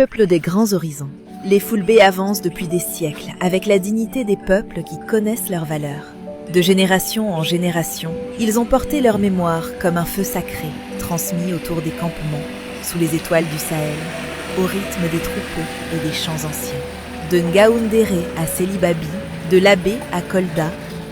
Peuple des grands horizons. Les Foulbé avancent depuis des siècles avec la dignité des peuples qui connaissent leurs valeurs. De génération en génération, ils ont porté leur mémoire comme un feu sacré, transmis autour des campements, sous les étoiles du Sahel, au rythme des troupeaux et des champs anciens. De Ngaoundéré à Célibabi, de Labé à Kolda,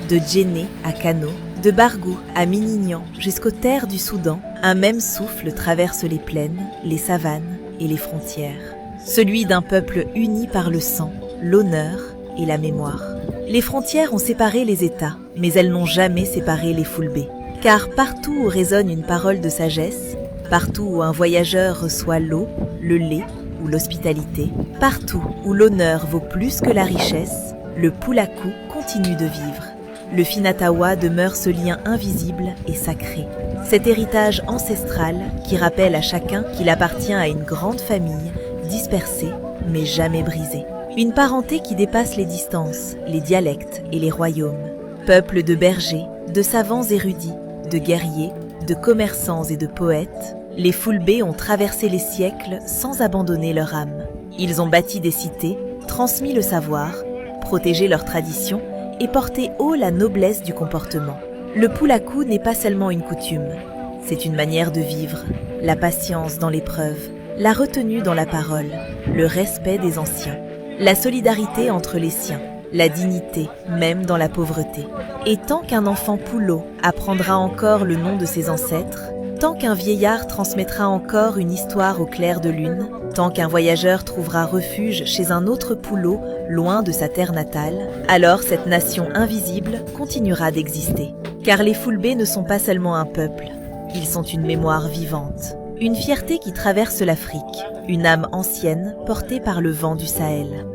de Djenné à Kano, de Bargou à Minignan jusqu'aux terres du Soudan, un même souffle traverse les plaines, les savanes et les frontières. Celui d'un peuple uni par le sang, l'honneur et la mémoire. Les frontières ont séparé les États, mais elles n'ont jamais séparé les Foulbé. Car partout où résonne une parole de sagesse, partout où un voyageur reçoit l'eau, le lait ou l'hospitalité, partout où l'honneur vaut plus que la richesse, le Poulakou continue de vivre. Le Finatawa demeure ce lien invisible et sacré. Cet héritage ancestral qui rappelle à chacun qu'il appartient à une grande famille, dispersée mais jamais brisée. Une parenté qui dépasse les distances, les dialectes et les royaumes. Peuple de bergers, de savants érudits, de guerriers, de commerçants et de poètes, les Foulbé ont traversé les siècles sans abandonner leur âme. Ils ont bâti des cités, transmis le savoir, protégé leurs traditions et porté haut la noblesse du comportement. Le Poulakou n'est pas seulement une coutume, c'est une manière de vivre, la patience dans l'épreuve, la retenue dans la parole, le respect des anciens, la solidarité entre les siens, la dignité même dans la pauvreté. Et tant qu'un enfant poulot apprendra encore le nom de ses ancêtres, tant qu'un vieillard transmettra encore une histoire au clair de lune, tant qu'un voyageur trouvera refuge chez un autre poulot loin de sa terre natale, alors cette nation invisible continuera d'exister. Car les Foulbé ne sont pas seulement un peuple, ils sont une mémoire vivante, une fierté qui traverse l'Afrique, une âme ancienne portée par le vent du Sahel.